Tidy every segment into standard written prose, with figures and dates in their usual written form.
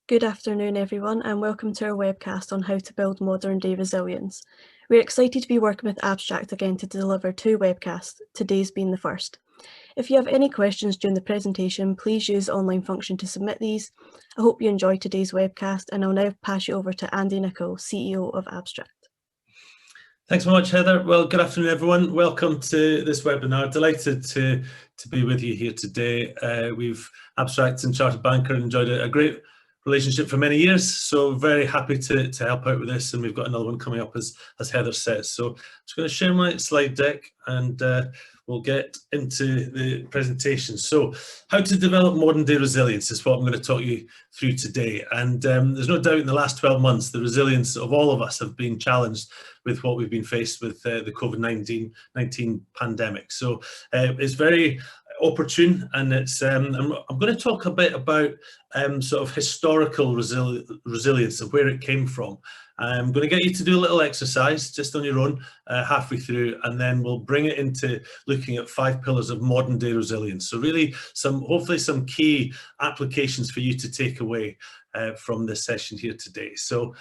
Good afternoon, everyone, and welcome to our webcast on how to build modern-day resilience. We're excited to be working with Abstract again to deliver 2 webcasts, today's being the first. If you have any questions during the presentation, please use the online function to submit these. I hope you enjoyed today's webcast, and I'll now pass you over to Andy Nicol, CEO of Abstract. Thanks very much, Heather. Well, good afternoon, everyone. Welcome to this webinar. Delighted to be with you here today. We've Abstract and Chartered Banker enjoyed a great relationship for many years, so very happy to help out with this, and we've got another one coming up as Heather says. So I'm just going to share my slide deck and we'll get into the presentation. So how to develop modern day resilience is what I'm going to talk you through today, and there's no doubt in the last 12 months the resilience of all of us have been challenged with what we've been faced with the COVID-19 pandemic. So it's very opportune, and it's I'm going to talk a bit about sort of historical resilience and where it came from. I'm going to get you to do a little exercise just on your own halfway through, and then we'll bring it into looking at 5 pillars of modern day resilience. So really hopefully some key applications for you to take away from this session here today. So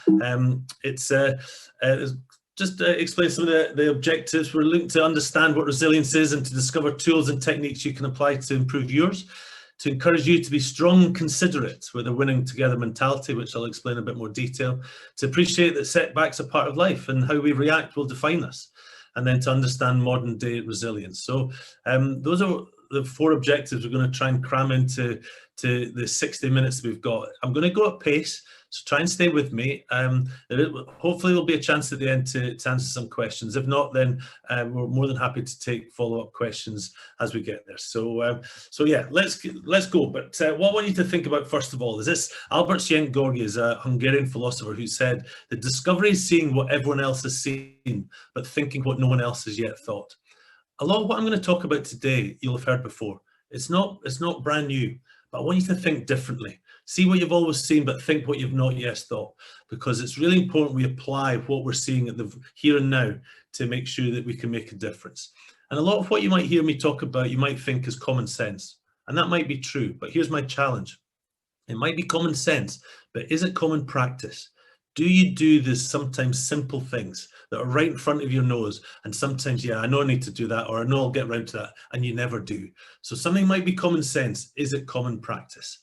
just explain some of the objectives. We're looking to understand what resilience is and to discover tools and techniques you can apply to improve yours, to encourage you to be strong and considerate with a winning together mentality, which I'll explain in a bit more detail, to appreciate that setbacks are part of life and how we react will define us, and then to understand modern day resilience. So those are the 4 objectives we're going to try and cram into the 60 minutes we've got. I'm going to go at pace, so try and stay with me. Hopefully there'll be a chance at the end to answer some questions. If not, then we're more than happy to take follow-up questions as we get there. So yeah, let's go. But what I want you to think about first of all is this. Albert Szent-Györgyi is a Hungarian philosopher who said, "The discovery is seeing what everyone else has seen, but thinking what no one else has yet thought." A lot of what I'm going to talk about today, you'll have heard before. It's not brand new, but I want you to think differently. See what you've always seen, but think what you've not yet thought, because it's really important we apply what we're seeing at the here and now to make sure that we can make a difference. And a lot of what you might hear me talk about, you might think is common sense, and that might be true, but here's my challenge. It might be common sense, but is it common practice? Do you do this sometimes simple things that are right in front of your nose, and sometimes, yeah, I know I need to do that, or I know I'll get around to that, and you never do? So something might be common sense. Is it common practice?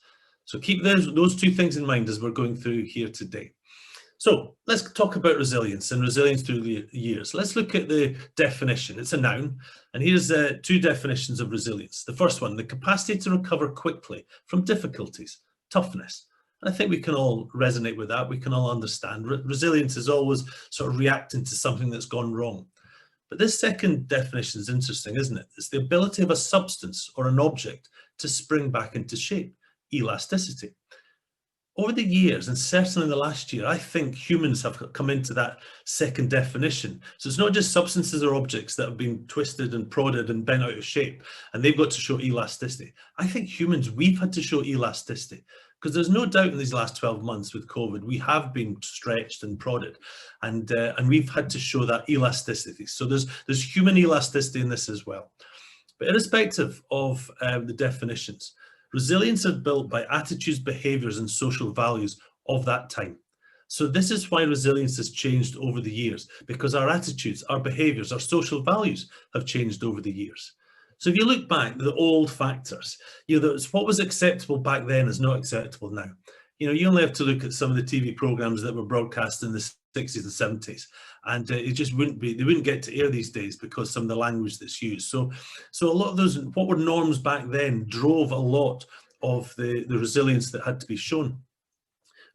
So keep those 2 things in mind as we're going through here today. So let's talk about resilience and resilience through the years. Let's look at the definition. It's a noun, and here's 2 definitions of resilience. The first one, the capacity to recover quickly from difficulties, toughness. I think we can all resonate with that. We can all understand. Resilience is always sort of reacting to something that's gone wrong. But this second definition is interesting, isn't it? It's the ability of a substance or an object to spring back into shape, elasticity. Over the years, and certainly in the last year, I think humans have come into that second definition. So it's not just substances or objects that have been twisted and prodded and bent out of shape, and they've got to show elasticity. I think humans, we've had to show elasticity, because there's no doubt in these last 12 months with COVID, we have been stretched and prodded, and we've had to show that elasticity. So there's human elasticity in this as well. But irrespective of the definitions, resilience is built by attitudes, behaviors, and social values of that time. So this is why resilience has changed over the years, because our attitudes, our behaviors, our social values have changed over the years. So if you look back, the old factors, what was acceptable back then is not acceptable now. You only have to look at some of the TV programs that were broadcast in the 60s and 70s, and it just they wouldn't get to air these days because some of the language that's used. So a lot of those, what were norms back then, drove a lot of the resilience that had to be shown.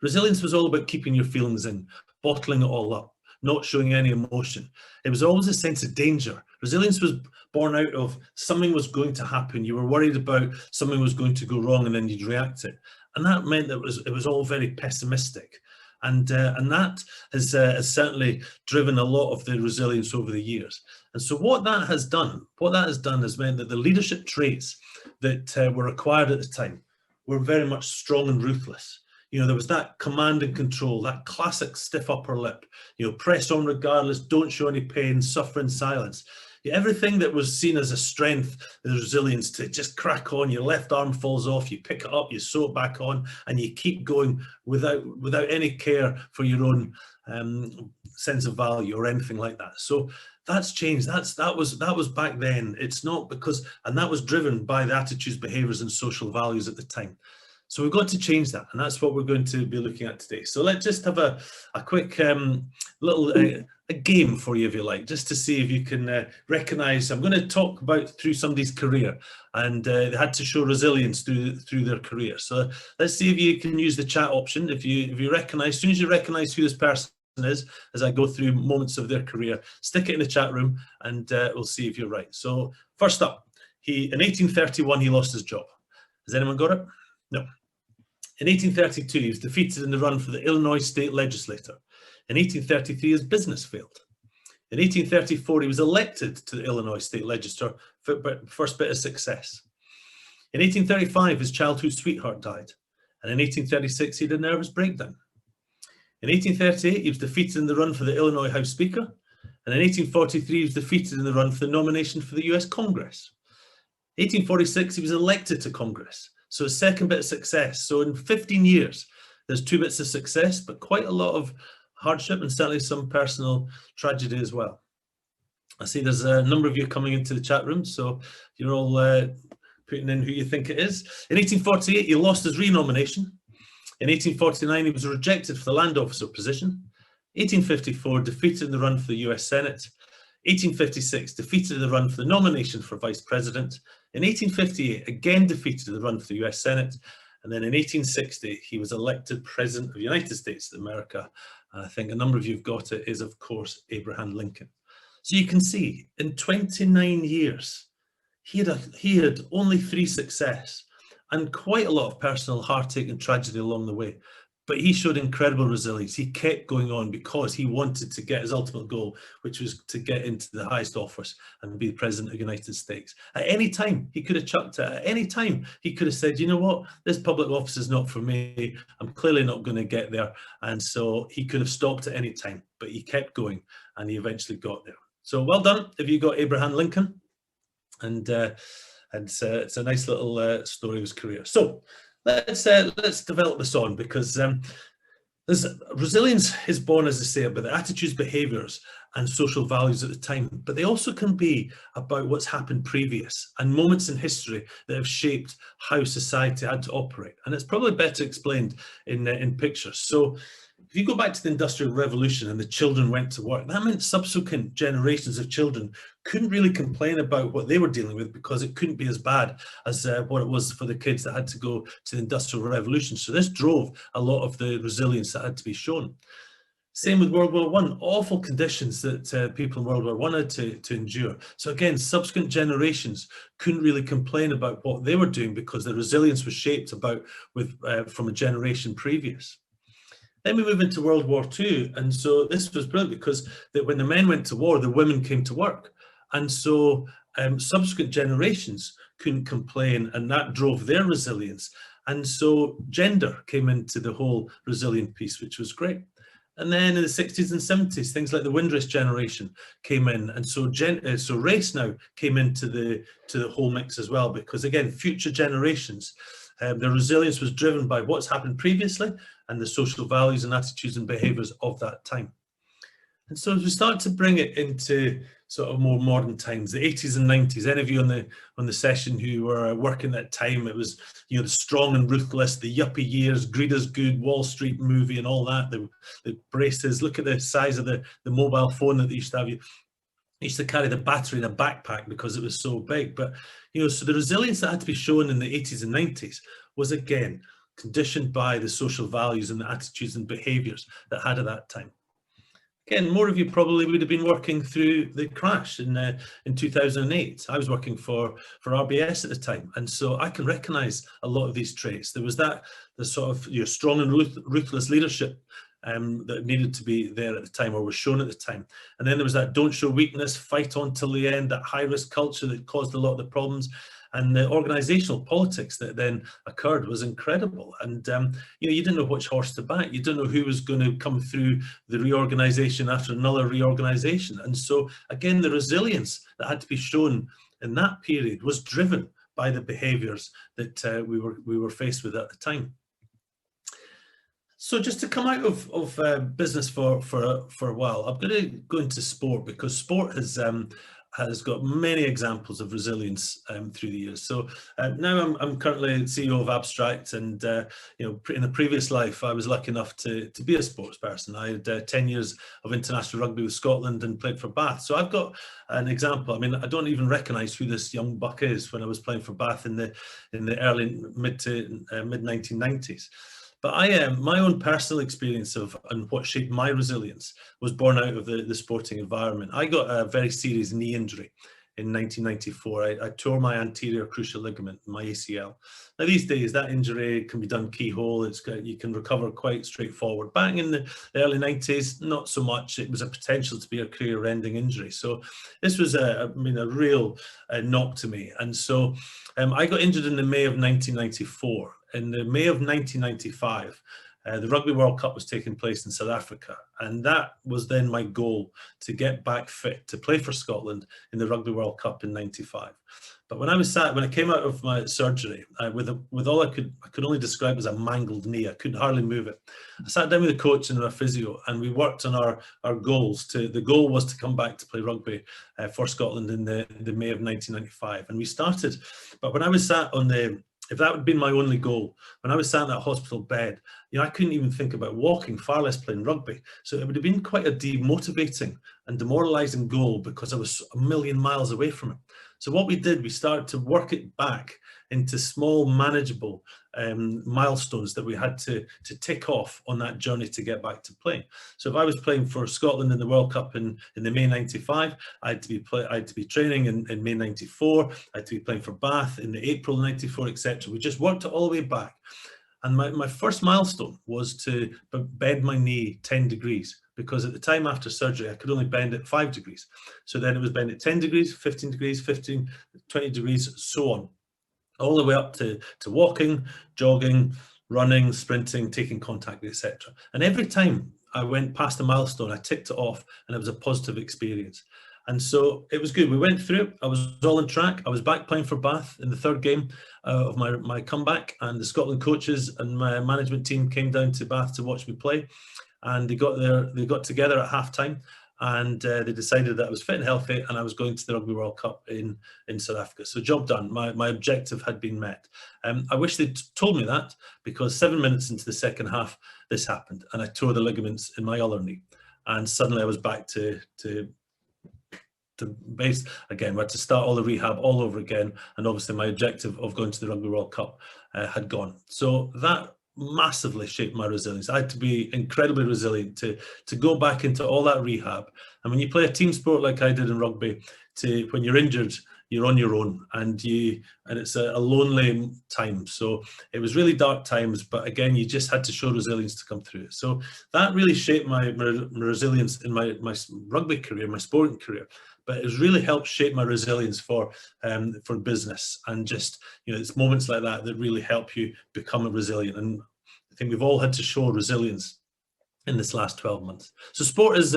Resilience was all about keeping your feelings in, bottling it all up, not showing any emotion. It was always a sense of danger. Resilience was born out of something was going to happen. You were worried about something was going to go wrong, and then you'd react to it. And that meant that it was all very pessimistic. And that has certainly driven a lot of the resilience over the years. And so what that has done has meant that the leadership traits that were required at the time were very much strong and ruthless. There was that command and control, that classic stiff upper lip, press on regardless, don't show any pain, suffer in silence. Everything that was seen as a strength, the resilience to just crack on, your left arm falls off, you pick it up, you sew it back on, and you keep going without any care for your own sense of value or anything like that. So that's changed. That was back then. It's not because, and that was driven by the attitudes, behaviors, and social values at the time. So we've got to change that, and that's what we're going to be looking at today. So let's just have a quick little a game for you, if you like, just to see if you can recognize. I'm going to talk through somebody's career, and they had to show resilience through their career. So let's see if you can use the chat option. If you recognize, as soon as you recognize who this person is, as I go through moments of their career, stick it in the chat room, and we'll see if you're right. So first up, in 1831 he lost his job. Has anyone got it? No. In 1832, he was defeated in the run for the Illinois state legislature. In 1833, his business failed. In 1834, he was elected to the Illinois state legislature for first bit of success. In 1835, his childhood sweetheart died. And in 1836, he had a nervous breakdown. In 1838, he was defeated in the run for the Illinois House Speaker. And in 1843, he was defeated in the run for the nomination for the US Congress. 1846, he was elected to Congress. So a second bit of success. So in 15 years, there's 2 bits of success, but quite a lot of hardship and certainly some personal tragedy as well. I see there's a number of you coming into the chat room, so you're all putting in who you think it is. In 1848, he lost his renomination. In 1849, he was rejected for the land officer position. 1854, defeated in the run for the US Senate. 1856, defeated in the run for the nomination for vice president. In 1858, again defeated in the run for the US Senate. And then in 1860, he was elected president of the United States of America. I think a number of you have got it, is of course Abraham Lincoln. So you can see in 29 years, he had only 3 success and quite a lot of personal heartache and tragedy along the way. But he showed incredible resilience. He kept going on because he wanted to get his ultimate goal, which was to get into the highest office and be the president of the United States. At any time, he could have chucked it. At any time, he could have said, you know what, this public office is not for me. I'm clearly not going to get there. And so he could have stopped at any time, but he kept going and he eventually got there. So well done if you got Abraham Lincoln. And it's a nice little story of his career. So let's develop this on, because resilience is born, as I say, about the attitudes, behaviours and social values at the time, but they also can be about what's happened previous and moments in history that have shaped how society had to operate. And it's probably better explained in pictures. So if you go back to the Industrial Revolution and the children went to work, that meant subsequent generations of children couldn't really complain about what they were dealing with because it couldn't be as bad as what it was for the kids that had to go to the Industrial Revolution. So this drove a lot of the resilience that had to be shown. Same with World War I, awful conditions that people in World War I had to endure. So again, subsequent generations couldn't really complain about what they were doing because their resilience was shaped from a generation previous. Then we move into World War II, and so this was brilliant because when the men went to war, the women came to work, and so subsequent generations couldn't complain, and that drove their resilience. And so gender came into the whole resilient piece, which was great. And then in the 60s and 70s, things like the Windrush generation came in, and so race now came into the whole mix as well, because again, future generations, their resilience was driven by what's happened previously and the social values and attitudes and behaviours of that time. And so as we start to bring it into sort of more modern times, the 80s and 90s, any of you on the session who were working at that time, it was, you know, the Strong and Ruthless, the yuppie years, Greed is Good, Wall Street movie and all that, the braces. Look at the size of the mobile phone that they used to have. You used to carry the battery in a backpack because it was so big. But, you know, so the resilience that had to be shown in the 80s and 90s was, again, conditioned by the social values and the attitudes and behaviours that had at that time. Again, more of you probably would have been working through the crash in 2008. I was working for RBS at the time, and so I can recognise a lot of these traits. There was the sort of, you know, strong and ruthless leadership that needed to be there at the time, or was shown at the time. And then there was that don't show weakness, fight on till the end, that high-risk culture that caused a lot of the problems. And the organizational politics that then occurred was incredible. And you know, you didn't know which horse to back. You didn't know who was going to come through the reorganization after another reorganization. And so again, the resilience that had to be shown in that period was driven by the behaviors that we were faced with at the time. So just to come out of business for a while, I'm going to go into sport, because sport has got many examples of resilience through the years. So now I'm currently CEO of Abstract, and you know, in a previous life I was lucky enough to be a sports person. I had 10 years of international rugby with Scotland and played for Bath. So I've got an example. I mean, I don't even recognise who this young buck is when I was playing for Bath in the early mid 1990s. But my own personal experience of and what shaped my resilience was born out of the sporting environment. I got a very serious knee injury in 1994. I tore my anterior cruciate ligament, my ACL. Now these days that injury can be done keyhole. You can recover quite straightforward. Back in the early 90s, not so much. It was a potential to be a career-ending injury. So this was a real knock to me. And so I got injured in the May of 1994. In the May of 1995, the Rugby World Cup was taking place in South Africa, and that was then my goal, to get back fit to play for Scotland in the Rugby World Cup in '95. But when I came out of my surgery, with all I could only describe as a mangled knee, I could hardly move it. I sat down with the coach and our physio, and we worked on our goals. The goal was to come back to play rugby for Scotland in the May of 1995, and we started. But when I was sat on if that had been my only goal, when I was sat in that hospital bed, you know, I couldn't even think about walking, far less playing rugby. So it would have been quite a demotivating and demoralising goal, because I was a million miles away from it. So what we did, we started to work it back into small, manageable milestones that we had to tick off on that journey to get back to playing. So if I was playing for Scotland in the World Cup in the May '95, I had to be training in May '94. I had to be playing for Bath in the April '94, etc. We just worked it all the way back. And my first milestone was to bend my knee 10 degrees, because at the time after surgery, I could only bend it 5 degrees. So then it was bend at 10 degrees, 15 degrees, 15, 20 degrees, so on, all the way up to walking, jogging, running, sprinting, taking contact, etc. And every time I went past a milestone, I ticked it off, and it was a positive experience. And so it was good. We went through it. I was all on track. I was back playing for Bath in the third game of my comeback, and the Scotland coaches and my management team came down to Bath to watch me play. And they got together at halftime, and they decided that I was fit and healthy, and I was going to the Rugby World Cup in South Africa. So job done. My objective had been met. I wish they'd told me that, because 7 minutes into the second half, this happened, and I tore the ligaments in my other knee, and suddenly I was back to base again. We had to start all the rehab all over again, and obviously my objective of going to the Rugby World Cup had gone. So that massively shaped my resilience. I had to be incredibly resilient to go back into all that rehab. And when you play a team sport like I did in rugby, when you're injured, you're on your own, and it's a lonely time. So it was really dark times, but again, you just had to show resilience to come through it. So that really shaped my resilience in my rugby career, my sporting career. But it's really helped shape my resilience for business, and just, you know, it's moments like that that really help you become resilient. And I think we've all had to show resilience in this last 12 months. So sport is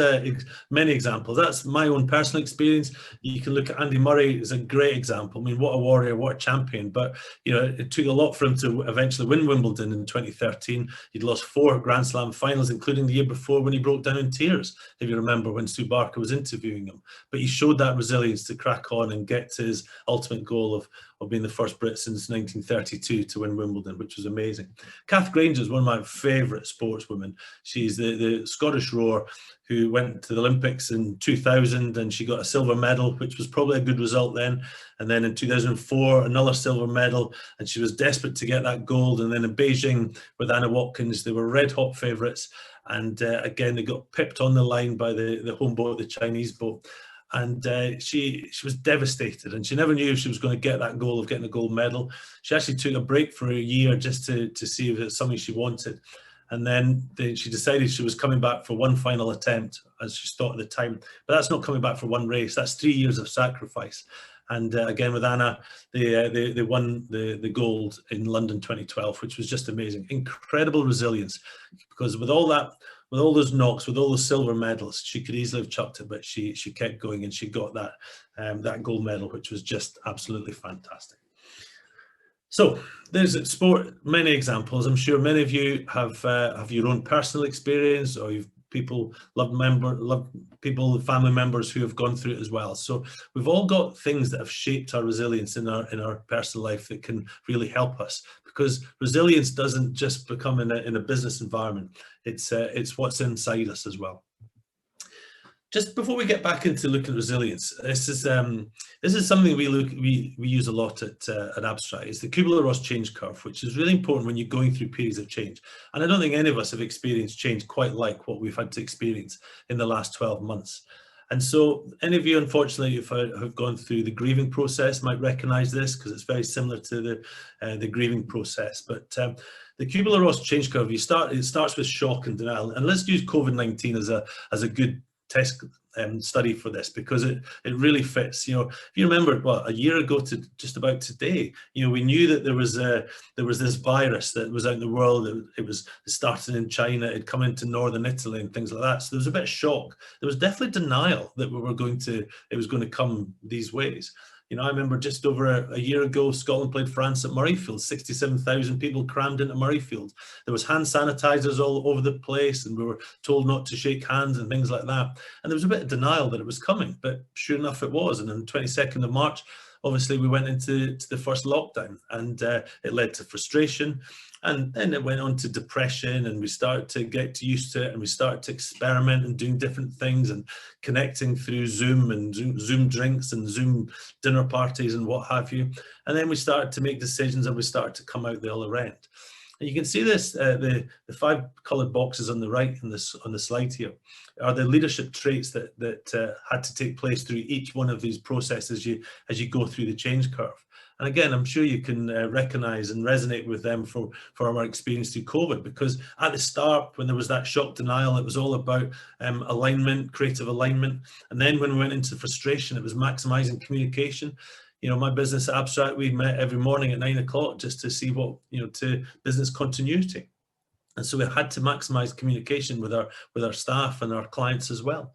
many examples. That's my own personal experience. You can look at Andy Murray as a great example. I mean, what a warrior, what a champion. But, you know, it took a lot for him to eventually win Wimbledon in 2013. He'd lost 4 Grand Slam finals, including the year before, when he broke down in tears, if you remember, when Sue Barker was interviewing him. But he showed that resilience to crack on and get to his ultimate goal of being the first Brit since 1932 to win Wimbledon, which was amazing. Kath Granger is one of my favourite sportswomen. She's the Scottish rower who went to the Olympics in 2000, and she got a silver medal, which was probably a good result then. And then in 2004, another silver medal, and she was desperate to get that gold. And then in Beijing with Anna Watkins, they were red hot favourites. And again, they got pipped on the line by the home boat, the Chinese boat. And she was devastated, and she never knew if she was going to get that goal of getting a gold medal. She actually took a break for a year just to see if it's something she wanted. And then she decided she was coming back for one final attempt, as she thought at the time. But that's not coming back for one race. That's 3 years of sacrifice. And again, with Anna, they won the gold in London 2012, which was just amazing. Incredible resilience, because with all that, with all those knocks, with all those silver medals, she could easily have chucked it, but she kept going, and she got that gold medal, which was just absolutely fantastic. So there's many examples. I'm sure many of you have your own personal experience, or you've family members who have gone through it as well. So we've all got things that have shaped our resilience in our personal life that can really help us, because resilience doesn't just become in a business environment. It's what's inside us as well. Just before we get back into looking at resilience, this is something we use a lot at Abstract. It's the Kubler-Ross change curve, which is really important when you're going through periods of change. And I don't think any of us have experienced change quite like what we've had to experience in the last 12 months. And so any of you, unfortunately, who have gone through the grieving process might recognize this, because it's very similar to the grieving process. But the Kubler-Ross change curve, it starts with shock and denial. And let's use COVID-19 as a good test study for this, because it really fits. If you remember, a year ago to just about today, we knew that there was this virus that was out in the world. It started in China, it come into northern Italy and things like that. So there was a bit of shock. There was definitely denial that it was going to come these ways. I remember just over a year ago, Scotland played France at Murrayfield. 67,000 people crammed into Murrayfield. There was hand sanitizers all over the place, and we were told not to shake hands and things like that. And there was a bit of denial that it was coming, but sure enough it was. And on the 22nd of March, obviously we went into the first lockdown, and it led to frustration. And then it went on to depression, and we started to get used to it, and we started to experiment and doing different things and connecting through Zoom and Zoom drinks and Zoom dinner parties and what have you. And then we started to make decisions, and we started to come out the other end. And you can see this, the 5 coloured boxes on the right on the slide here are the leadership traits that had to take place through each one of these processes as you go through the change curve. And again, I'm sure you can recognise and resonate with them from our experience through COVID, because at the start, when there was that shock denial, it was all about alignment, creative alignment. And then when we went into frustration, it was maximising communication. My business at Abstract, we met every morning at 9 o'clock just to see to business continuity. And so we had to maximise communication with our staff and our clients as well.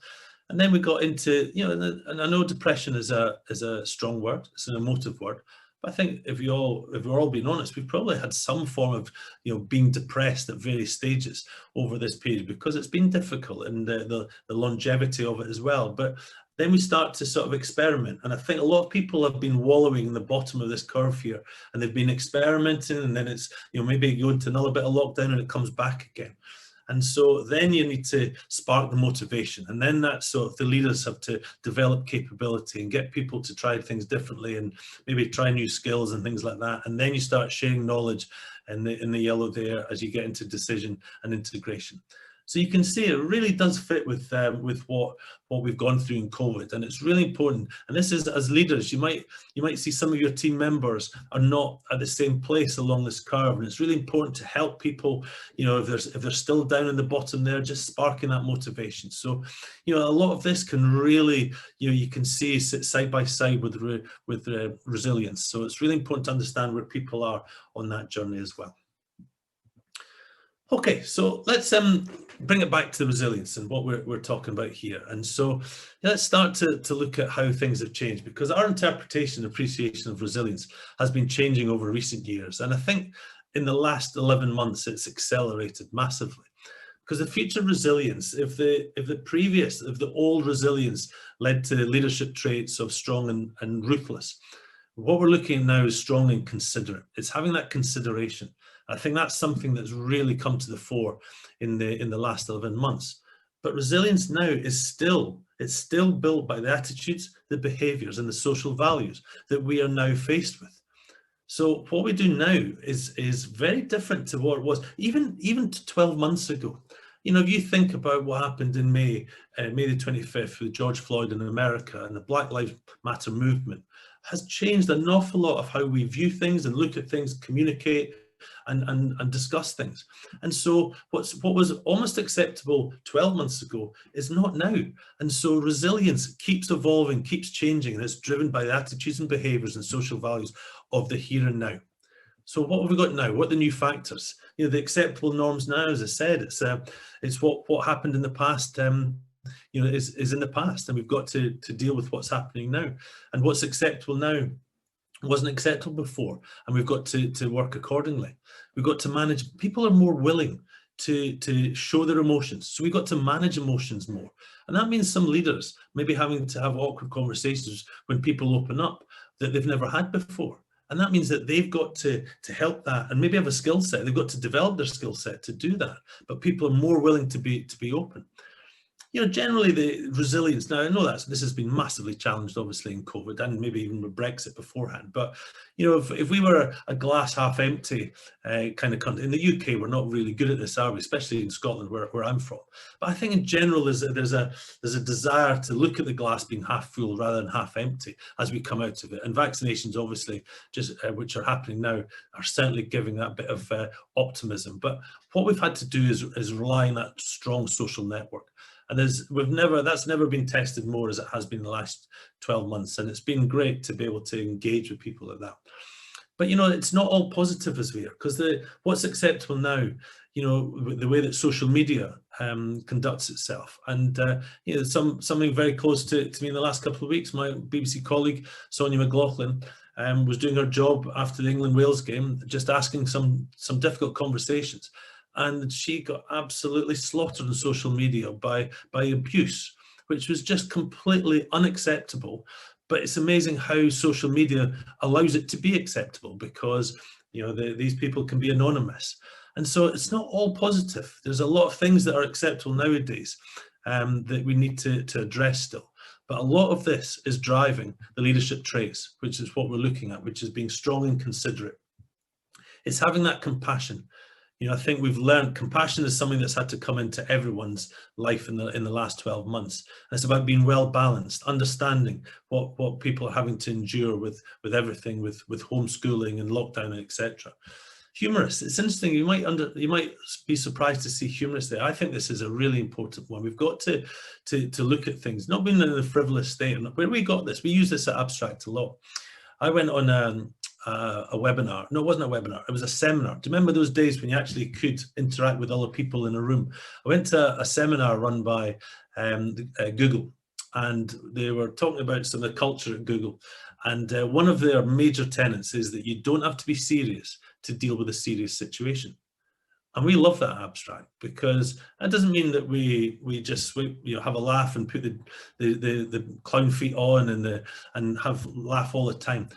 And then we got into, and I know depression is a strong word, it's an emotive word. But I think if we're all being honest, we've probably had some form of, being depressed at various stages over this period, because it's been difficult, and the longevity of it as well. But then we start to sort of experiment. And I think a lot of people have been wallowing in the bottom of this curve here, and they've been experimenting, and then it's, maybe go into another bit of lockdown and it comes back again. And so then you need to spark the motivation, and then that's sort of the leaders have to develop capability and get people to try things differently and maybe try new skills and things like that. And then you start sharing knowledge in the yellow there as you get into decision and integration. So you can see it really does fit with what we've gone through in COVID, and it's really important. And this is, as leaders, you might see some of your team members are not at the same place along this curve, and it's really important to help people. If they're still down in the bottom there, just sparking that motivation. So, a lot of this can really, you can see sit side by side with resilience. So it's really important to understand where people are on that journey as well. Okay, so let's bring it back to resilience and what we're talking about here. And so let's start to look at how things have changed, because our interpretation and appreciation of resilience has been changing over recent years. And I think in the last 11 months, it's accelerated massively. Because the future resilience, if the old resilience led to leadership traits of strong and ruthless, what we're looking at now is strong and considerate. It's having that consideration. I think that's something that's really come to the fore in the last 11 months. But resilience now is still built by the attitudes, the behaviours, and the social values that we are now faced with. So what we do now is very different to what it was even 12 months ago. If you think about what happened in May the 25th with George Floyd in America, and the Black Lives Matter movement has changed an awful lot of how we view things and look at things, communicate, and discuss things. And so what was almost acceptable 12 months ago is not now. And so resilience keeps evolving, keeps changing, and it's driven by the attitudes and behaviours and social values of the here and now. So what have we got now? What are the new factors? You know, the acceptable norms now, as I said, it's what happened in the past. You know, is in the past, and we've got to deal with what's happening now. And what's acceptable now wasn't acceptable before, and we've got to work accordingly. We've got to manage. People are more willing to show their emotions, so we've got to manage emotions more, and that means some leaders maybe having to have awkward conversations when people open up that they've never had before. And that means that they've got to help that, and maybe have a skill set. They've got to develop their skill set to do that. But people are more willing to be open. You know, generally the resilience. Now I know this has been massively challenged, obviously, in COVID, and maybe even with Brexit beforehand. But you know, if we were a glass half empty kind of country, in the UK, we're not really good at this, are we? Especially in Scotland, where I'm from. But I think in general, there's a desire to look at the glass being half full rather than half empty as we come out of it. And vaccinations, obviously, just which are happening now, are certainly giving that bit of optimism. But what we've had to do is rely on that strong social network. And that's never been tested more as it has been the last 12 months. And it's been great to be able to engage with people like that. But, you know, it's not all positive as we are, because what's acceptable now, you know, the way that social media conducts itself. And, you know, something very close to me in the last couple of weeks, my BBC colleague, Sonia McLaughlin, was doing her job after the England-Wales game, just asking some difficult conversations. And she got absolutely slaughtered on social media by abuse, which was just completely unacceptable. But it's amazing how social media allows it to be acceptable, because, you know, these people can be anonymous. And so it's not all positive. There's a lot of things that are acceptable nowadays that we need to address still. But a lot of this is driving the leadership traits, which is what we're looking at, which is being strong and considerate. It's having that compassion. You know, I think we've learned compassion is something that's had to come into everyone's life in the last 12 months. And it's about being well balanced, understanding what people are having to endure with everything, with homeschooling and lockdown, etc. Humorous. It's interesting. You might be surprised to see humorous there. I think this is a really important one. We've got to look at things, not being in a frivolous state. And where we got this, we use this at Abstract a lot. I went on a webinar. No, it wasn't a webinar. It was a seminar. Do you remember those days when you actually could interact with other people in a room? I went to a seminar run by Google, and they were talking about some of the culture at Google. And one of their major tenets is that you don't have to be serious to deal with a serious situation. And we love that Abstract, because that doesn't mean that we just have a laugh and put the clown feet on and have laugh all the time.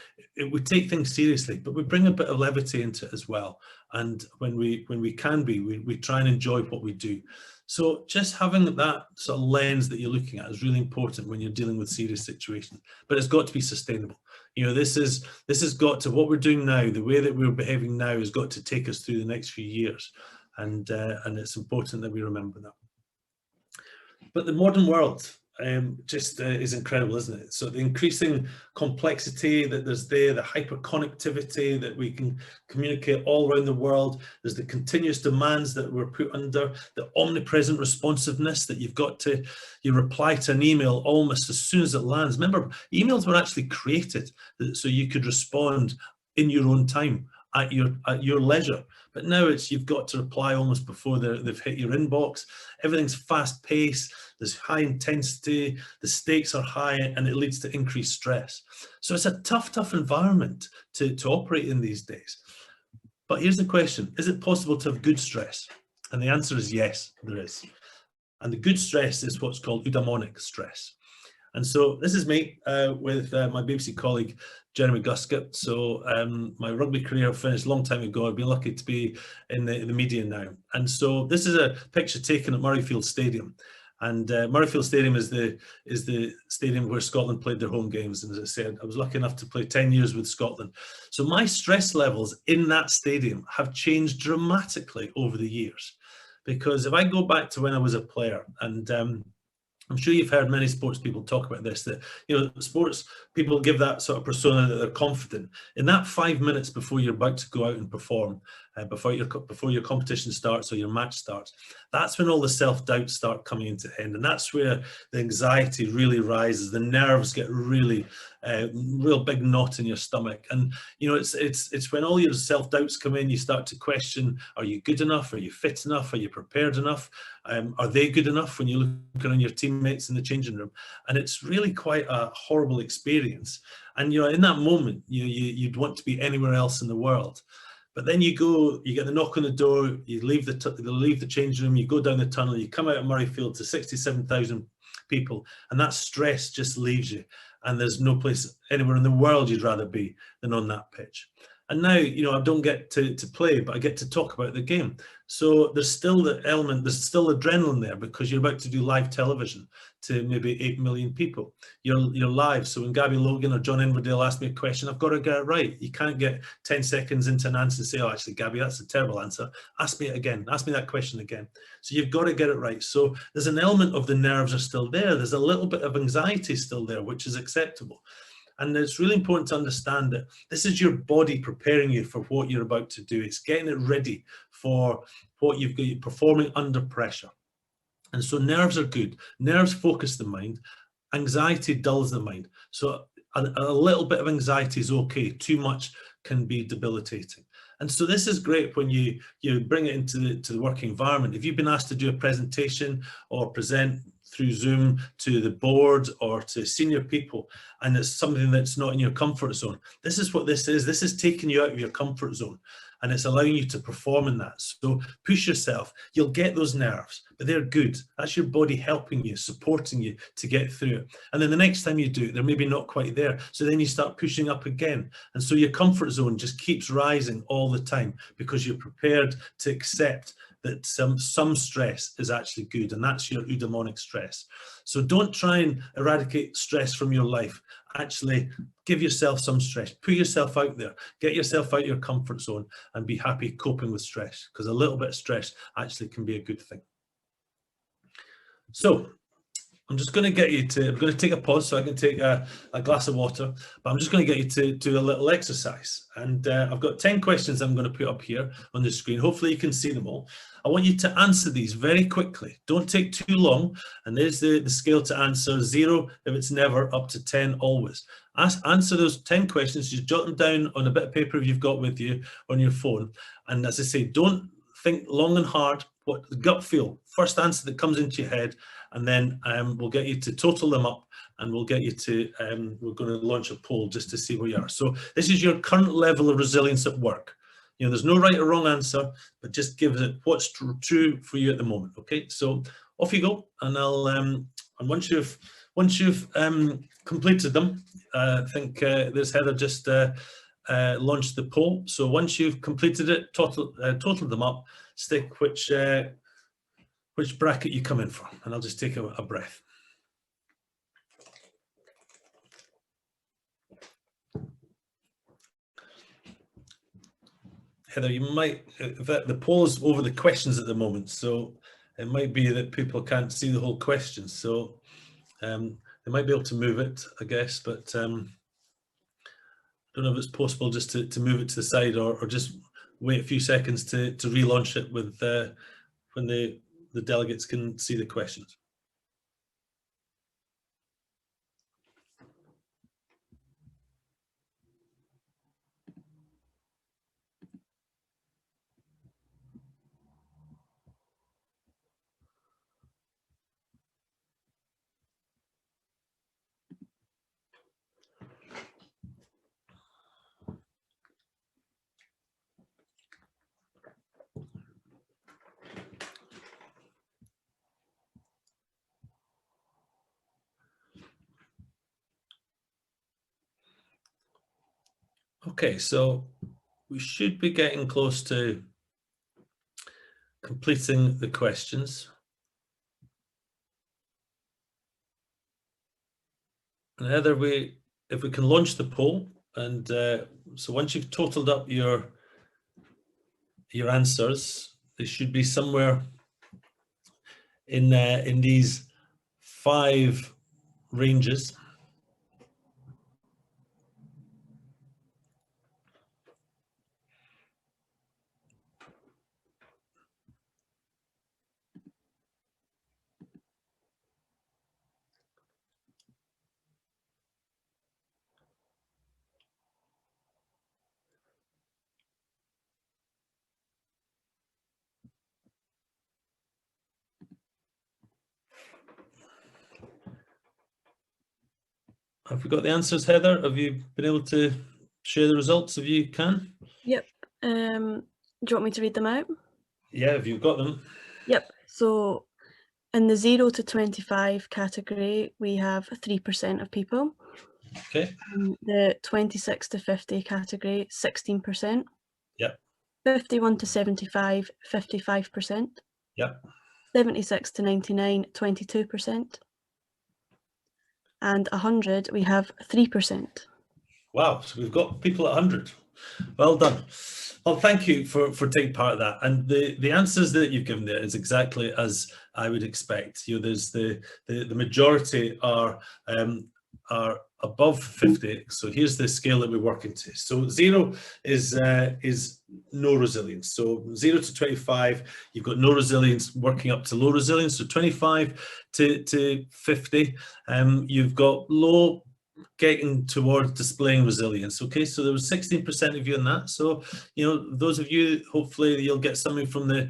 We take things seriously, but we bring a bit of levity into it as well. And when we can be, we try and enjoy what we do. So just having that sort of lens that you're looking at is really important when you're dealing with serious situations. But it's got to be sustainable. You know, this has got to, what we're doing now, the way that we're behaving now has got to take us through the next few years. And it's important that we remember that. But the modern world is incredible, isn't it? So the increasing complexity that there's there, the hyperconnectivity that we can communicate all around the world, there's the continuous demands that we're put under, the omnipresent responsiveness that you reply to an email almost as soon as it lands. Remember, emails were actually created so you could respond in your own time, at your leisure. But now you've got to reply almost before they've hit your inbox. Everything's fast paced, there's high intensity, the stakes are high, and it leads to increased stress. So it's a tough environment to operate in these days. But here's the question, is it possible to have good stress? And the answer is yes, there is. And the good stress is what's called eudaimonic stress. And so this is me with my BBC colleague, Jeremy Guscott. So my rugby career finished a long time ago. I've been lucky to be in the media now. And so this is a picture taken at Murrayfield Stadium. And Murrayfield Stadium is the stadium where Scotland played their home games. And as I said, I was lucky enough to play 10 years with Scotland. So my stress levels in that stadium have changed dramatically over the years. Because if I go back to when I was a player, and I'm sure you've heard many sports people talk about this, that, you know, sports people give that sort of persona that they're confident. In that 5 minutes before you're about to go out and perform, before your competition starts or your match starts. That's when all the self-doubts start coming into end, and that's where the anxiety really rises. The nerves get really real big knot in your stomach, and you know it's when all your self-doubts come in. You start to question: are you good enough? Are you fit enough? Are you prepared enough? Are they good enough? When you look around your teammates in the changing room, and it's really quite a horrible experience. And you know, in that moment, you'd want to be anywhere else in the world. But then you get the knock on the door, you leave the change room, you go down the tunnel, you come out of Murrayfield to 67,000 people, and that stress just leaves you. And there's no place anywhere in the world you'd rather be than on that pitch. And now, you know, I don't get to play, but I get to talk about the game. So there's still the element, there's still adrenaline there, because you're about to do live television to maybe 8 million people. You're live. So when Gabby Logan or John Inverdale ask me a question, I've got to get it right. You can't get 10 seconds into an answer and say, oh, actually, Gabby, that's a terrible answer. Ask me it again. Ask me that question again. So you've got to get it right. So there's an element of the nerves are still there. There's a little bit of anxiety still there, which is acceptable. And it's really important to understand that this is your body preparing you for what you're about to do. It's getting it ready for what you've got, performing under pressure. And so nerves are good. Nerves focus the mind. Anxiety dulls the mind. So a little bit of anxiety is okay. Too much can be debilitating. And so this is great when you bring it into the working environment. If you've been asked to do a presentation or present through Zoom to the board or to senior people, and it's something that's not in your comfort zone, this is what this is. This is taking you out of your comfort zone, and it's allowing you to perform in that. So push yourself. You'll get those nerves, but they're good. That's your body helping you, supporting you to get through it. And then the next time you do it, they're maybe not quite there. So then you start pushing up again. And so your comfort zone just keeps rising all the time, because you're prepared to accept that some stress is actually good, and that's your eudaimonic stress. So don't try and eradicate stress from your life. Actually, give yourself some stress. Put yourself out there. Get yourself out of your comfort zone and be happy coping with stress, because a little bit of stress actually can be a good thing. So I'm just going to get you to, I'm going to take a pause so I can take a glass of water, but I'm just going to get you to do a little exercise. And I've got 10 questions I'm going to put up here on the screen. Hopefully you can see them all. I want you to answer these very quickly. Don't take too long. And there's the scale to answer: 0 if it's never, up to 10 always. Answer those 10 questions. Just jot them down on a bit of paper if you've got with you on your phone. And as I say, don't think long and hard. What the gut feel, first answer that comes into your head, and then we'll get you to total them up, and we'll get you to, we're going to launch a poll just to see where you are. So this is your current level of resilience at work. You know, there's no right or wrong answer, but just give it what's true for you at the moment. Okay, so off you go, and I'll and once you've completed them, I think there's Heather just launched the poll. So once you've completed it, totaled them up, stick which bracket you come in for, and I'll just take a breath. Heather, you might, the poll is over the questions at the moment, so it might be that people can't see the whole question. So they might be able to move it, I guess, but I don't know if it's possible just to move it to the side, or just wait a few seconds to relaunch it with when the delegates can see the questions. Okay, so we should be getting close to completing the questions. And Heather, if we can launch the poll, and so once you've totaled up your answers, they should be somewhere in these 5 ranges. Have we got the answers, Heather? Have you been able to share the results if you can? Yep. Do you want me to read them out? Yeah, if you've got them. Yep. So in the 0 to 25 category, we have 3% of people. Okay. In the 26 to 50 category, 16%. Yep. 51 to 75, 55%. Yep. 76 to 99, 22%. And 100, we have 3%. Wow, so we've got people at 100. Well done. Well, thank you for taking part of that. And the answers that you've given there is exactly as I would expect. You know, there's the majority are above 50. So here's the scale that we're working to. So 0 is no resilience. So 0 to 25, you've got no resilience, working up to low resilience. So 25 to 50, you've got low, getting towards displaying resilience. Okay, so there was 16% of you in that. So, you know, those of you, hopefully you'll get something from the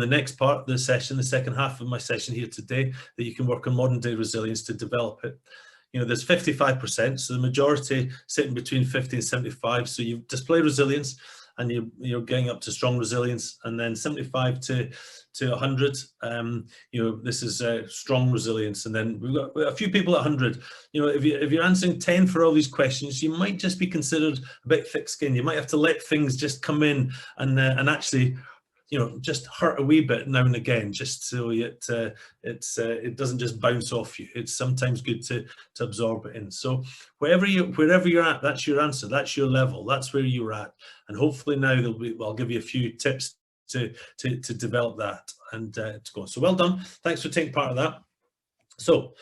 next part of the session, the second half of my session here today, that you can work on modern day resilience to develop it. You know, there's 55%, so the majority sitting between 50 and 75. So you display resilience, and you're getting up to strong resilience, and then 75 to 100, you know, this is strong resilience. And then we've got a few people at 100. You know, if you're answering 10 for all these questions, you might just be considered a bit thick-skinned. You might have to let things just come in and actually, you know, just hurt a wee bit now and again, just so it doesn't just bounce off you. It's sometimes good to absorb it in. So wherever you're at, that's your answer, that's your level, that's where you're at. And hopefully now I'll give you a few tips to develop that and to go. So well done. Thanks for taking part of that. So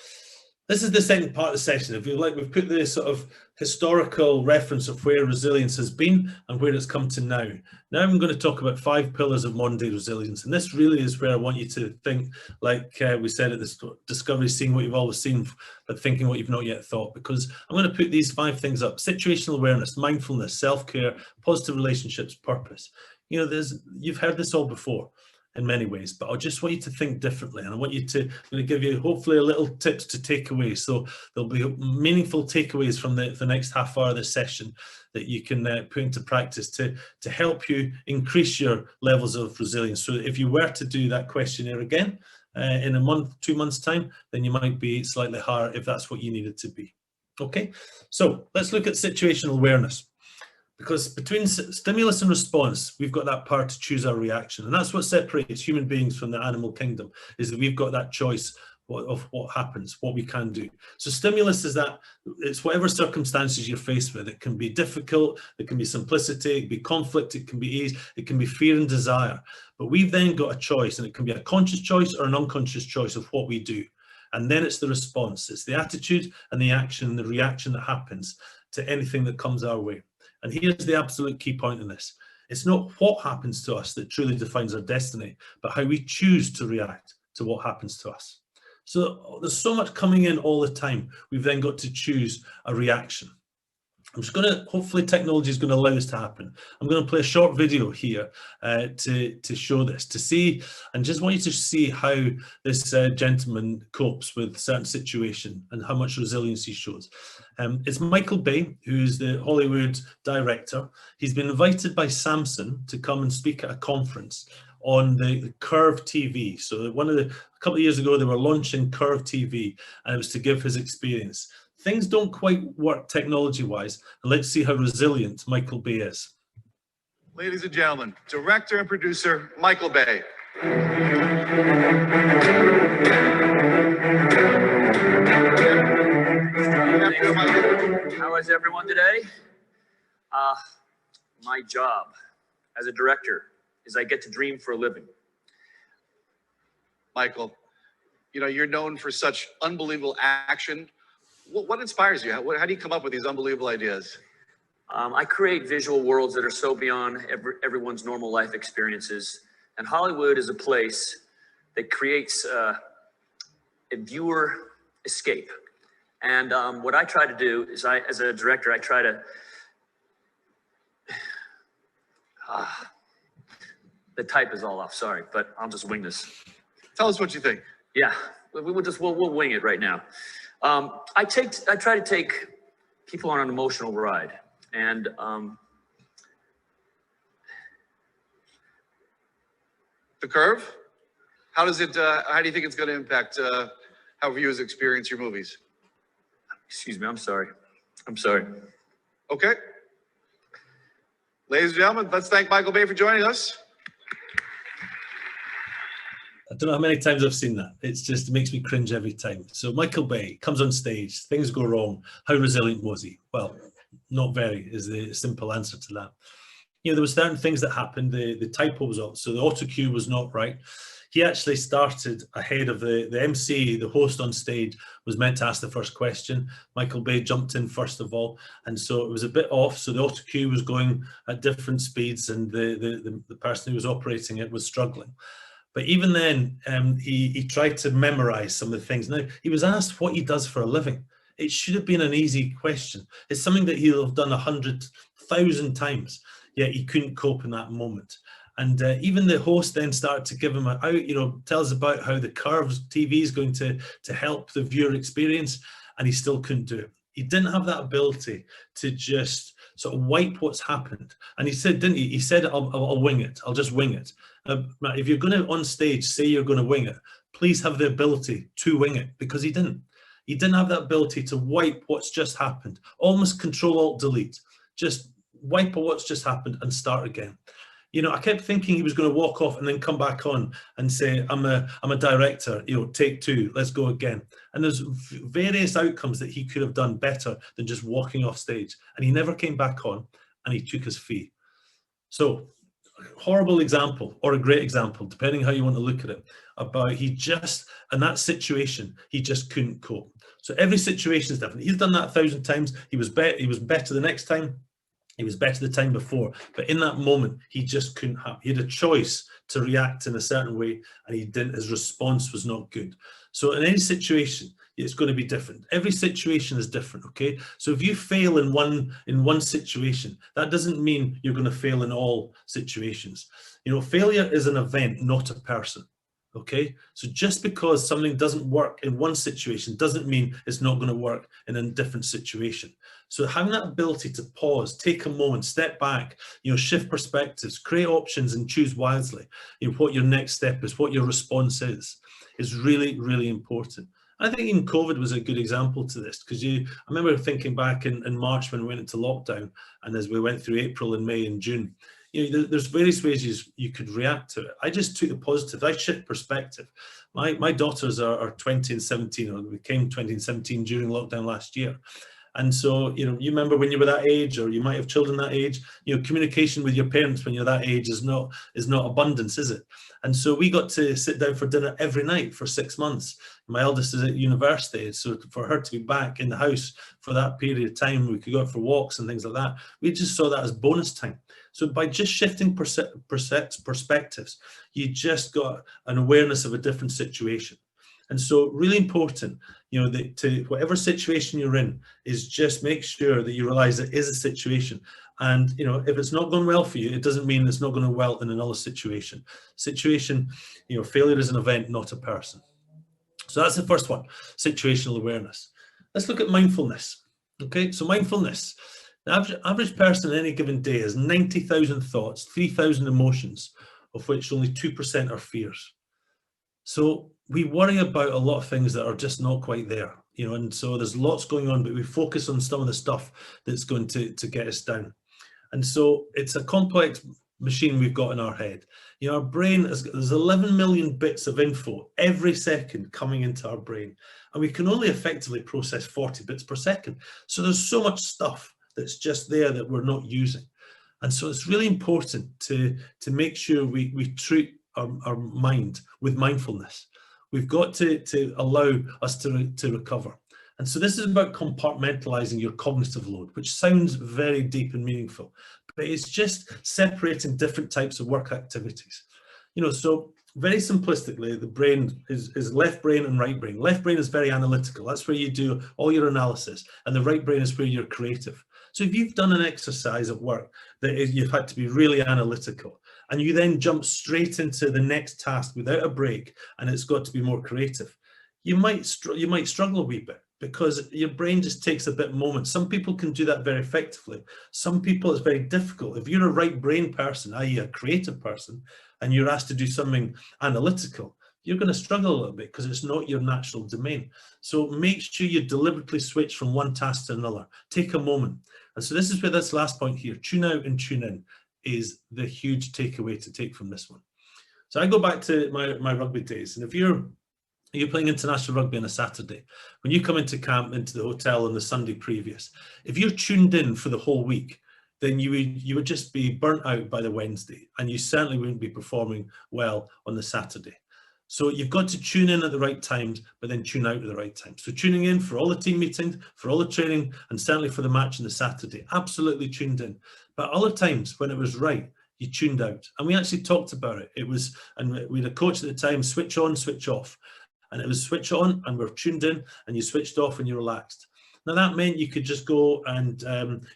this is the second part of the session. If you like, we've put the sort of historical reference of where resilience has been and where it's come to now. Now I'm going to talk about 5 pillars of modern day resilience. And this really is where I want you to think, like we said at the discovery, seeing what you've always seen, but thinking what you've not yet thought, because I'm going to put these 5 things up: situational awareness, mindfulness, self-care, positive relationships, purpose. You know, you've heard this all before in many ways, but I just want you to think differently, and I want you to, I'm going to give you hopefully a little tips to take away. So there'll be meaningful takeaways from the next half hour of this session that you can put into practice to help you increase your levels of resilience. So if you were to do that questionnaire again in a month, 2 months time, then you might be slightly higher if that's what you needed to be. Okay, so let's look at situational awareness. Because between stimulus and response, we've got that power to choose our reaction. And that's what separates human beings from the animal kingdom, is that we've got that choice of what happens, what we can do. So stimulus is that, it's whatever circumstances you're faced with. It can be difficult, it can be simplicity, it can be conflict, it can be ease, it can be fear and desire. But we've then got a choice, and it can be a conscious choice or an unconscious choice of what we do. And then it's the response. It's the attitude and the action and the reaction that happens to anything that comes our way. And here's the absolute key point in this. It's not what happens to us that truly defines our destiny, but how we choose to react to what happens to us. So there's so much coming in all the time. We've then got to choose a reaction. I'm just going to, hopefully technology is going to allow this to happen. I'm going to play a short video here to show this, to see, and just want you to see how this gentleman copes with certain situation and how much resilience he shows. It's Michael Bay, who's the Hollywood director. He's been invited by Samsung to come and speak at a conference on the Curve TV. So a couple of years ago, they were launching Curve TV, and it was to give his experience. Things don't quite work technology-wise, and let's see how resilient Michael Bay is. Ladies and gentlemen, director and producer Michael Bay. How is everyone today? My job as a director is I get to dream for a living. Michael, you know, you're known for such unbelievable action. What inspires you? How do you come up with these unbelievable ideas? I create visual worlds that are so beyond everyone's normal life experiences. And Hollywood is a place that creates a viewer escape. And what I try to do is, as a director, I try to, the type is all off, sorry, but I'll just wing this. Tell us what you think. Yeah, we'll wing it right now. I try to take people on an emotional ride. And the curve, how does it, how do you think it's going to impact how viewers experience your movies? excuse me, I'm sorry. I'm sorry. Okay. Ladies and gentlemen, let's thank Michael Bay for joining us. I don't know how many times I've seen that. It's just, it makes me cringe every time. So Michael Bay comes on stage, things go wrong. How resilient was he? Well, not very is the simple answer to that. You know, there were certain things that happened. The typo was off, so the auto cue was not right. He actually started ahead of the MC, the host on stage was meant to ask the first question. Michael Bay jumped in first of all, and so it was a bit off. So the auto cue was going at different speeds, and the person who was operating it was struggling. But even then, he tried to memorize some of the things. Now, he was asked what he does for a living. It should have been an easy question. It's something that he'll have done 100,000 times, yet he couldn't cope in that moment. And even the host then started to give him tell us about how the curves TV is going to help the viewer experience, and he still couldn't do it. He didn't have that ability to just sort of wipe what's happened. And he said, didn't he? He said, I'll wing it. I'll just wing it. If you're going to, on stage, say you're going to wing it, please have the ability to wing it, because he didn't. He didn't have that ability to wipe what's just happened. Almost Control-Alt-Delete. Just wipe what's just happened and start again. You know, I kept thinking he was going to walk off and then come back on and say, I'm a director, you know, take two, let's go again. And there's various outcomes that he could have done better than just walking off stage. And he never came back on, and he took his fee. So, horrible example, or a great example, depending how you want to look at it, about he just, in that situation, he just couldn't cope. So every situation is different. He's done that 1,000 times. He was better the next time. He was better the time before, but in that moment, he just couldn't have. He had a choice to react in a certain way, and he didn't. His response was not good. So in any situation, it's going to be different. Every situation is different, okay? So if you fail in one situation, that doesn't mean you're going to fail in all situations. You know, failure is an event, not a person. Okay, so just because something doesn't work in one situation doesn't mean it's not going to work in a different situation. So having that ability to pause, take a moment, step back, you know, shift perspectives, create options, and choose wisely, you know, what your next step is, what your response is really, really important. I think even COVID was a good example to this, because I remember thinking back in March when we went into lockdown, and as we went through April and May and June, you know, there's various ways you could react to it. I just took the positive. I shift perspective. My daughters are 20 and 17, or became 20 and 17 during lockdown last year. And so, you know, you remember when you were that age, or you might have children that age, you know, communication with your parents when you're that age is not abundance, is it? And so we got to sit down for dinner every night for 6 months. My eldest is at university, so for her to be back in the house for that period of time, we could go out for walks and things like that. We just saw that as bonus time. So by just shifting perspectives, you just got an awareness of a different situation. And so really important, you know, that to whatever situation you're in, is just make sure that you realize it is a situation. And, you know, if it's not going well for you, it doesn't mean it's not going to well in another situation. You know, failure is an event, not a person. So that's the first one, situational awareness. Let's look at mindfulness. Okay, so mindfulness. The average person in any given day has 90,000 thoughts, 3,000 emotions, of which only 2% are fears. So we worry about a lot of things that are just not quite there, you know, and so there's lots going on, but we focus on some of the stuff that's going to get us down. And so it's a complex machine we've got in our head. You know, our brain, there's 11 million bits of info every second coming into our brain, and we can only effectively process 40 bits per second. So there's so much stuff that's just there that we're not using. And so it's really important to make sure we treat our mind with mindfulness. We've got to allow us to recover. And so this is about compartmentalizing your cognitive load, which sounds very deep and meaningful, but it's just separating different types of work activities. You know, so very simplistically, the brain is left brain and right brain. Left brain is very analytical. That's where you do all your analysis. And the right brain is where you're creative. So if you've done an exercise at work that you've had to be really analytical, and you then jump straight into the next task without a break, and it's got to be more creative, you might struggle a wee bit. because your brain just takes a bit moment. Some people can do that very effectively. Some people it's very difficult. If you're a right brain person, i.e. a creative person, and you're asked to do something analytical, you're going to struggle a little bit because it's not your natural domain. So make sure you deliberately switch from one task to another. Take a moment. And so this is where this last point here, tune out and tune in, is the huge takeaway to take from this one. So I go back to my rugby days, and if you're playing international rugby on a Saturday, when you come into camp, into the hotel on the Sunday previous, if you're tuned in for the whole week, then you would just be burnt out by the Wednesday, and you certainly wouldn't be performing well on the Saturday. So you've got to tune in at the right times, but then tune out at the right times. So tuning in for all the team meetings, for all the training, and certainly for the match on the Saturday, absolutely tuned in. But other times when it was right, you tuned out. And we actually talked about it. It was, and we had a coach at the time, switch on, switch off. And it was switch on and we're tuned in, and you switched off and you relaxed. Now that meant you could just go and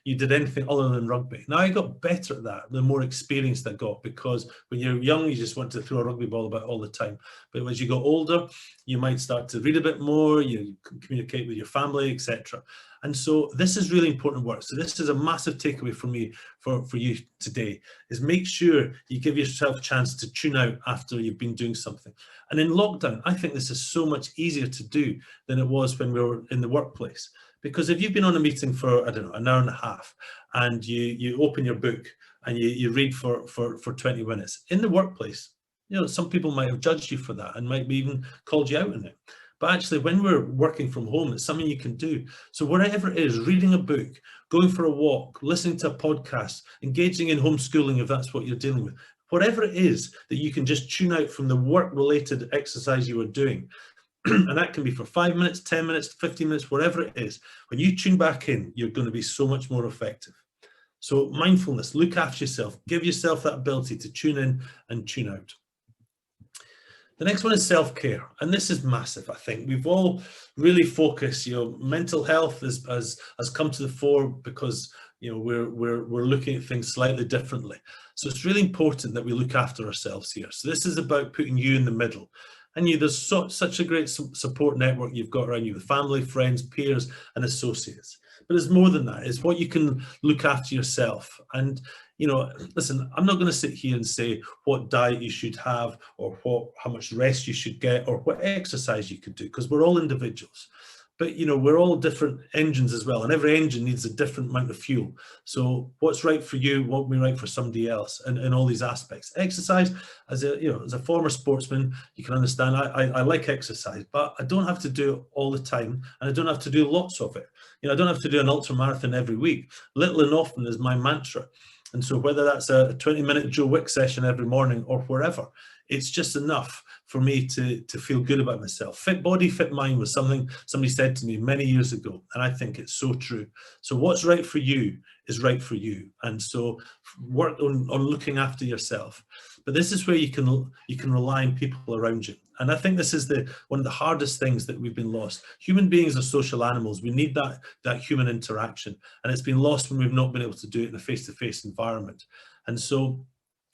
you did anything other than rugby. Now I got better at that, the more experienced I got, because when you're young, you just want to throw a rugby ball about all the time. But as you got older, you might start to read a bit more, you communicate with your family, etc. And so this is really important work. So this is a massive takeaway for me, for you today, is make sure you give yourself a chance to tune out after you've been doing something. And in lockdown, I think this is so much easier to do than it was when we were in the workplace. Because if you've been on a meeting for, I don't know, an hour and a half, and you open your book and you read for 20 minutes, in the workplace, you know, some people might have judged you for that and might be even called you out on it. But actually, when we're working from home, it's something you can do. So whatever it is, reading a book, going for a walk, listening to a podcast, engaging in homeschooling, if that's what you're dealing with, whatever it is that you can just tune out from the work-related exercise you are doing, and that can be for 5 minutes, 10 minutes, 15 minutes, whatever it is. When you tune back in, you're going to be so much more effective. So mindfulness, look after yourself, give yourself that ability to tune in and tune out. The next one is self-care, and this is massive. I think we've all really focused, mental health has come to the fore because, we're looking at things slightly differently. So it's really important that we look after ourselves here. So this is about putting you in the middle. And there's such a great support network you've got around you, with family, friends, peers, and associates. But it's more than that. It's what you can look after yourself. And, listen, I'm not going to sit here and say what diet you should have, or how much rest you should get, or what exercise you could do, because we're all individuals. But, we're all different engines as well, and every engine needs a different amount of fuel. So what's right for you won't be right for somebody else, and all these aspects. Exercise, as a former sportsman, you can understand I like exercise, but I don't have to do it all the time, and I don't have to do lots of it. I don't have to do an ultra marathon every week. Little and often is my mantra. And so whether that's a 20-minute Joe Wick session every morning or wherever, it's just enough for me to feel good about myself. Fit body, fit mind was something somebody said to me many years ago, and I think it's so true. So what's right for you is right for you. And so work on looking after yourself. But this is where you can rely on people around you. And I think this is one of the hardest things that we've been lost. Human beings are social animals. We need that human interaction. And it's been lost when we've not been able to do it in a face-to-face environment. And so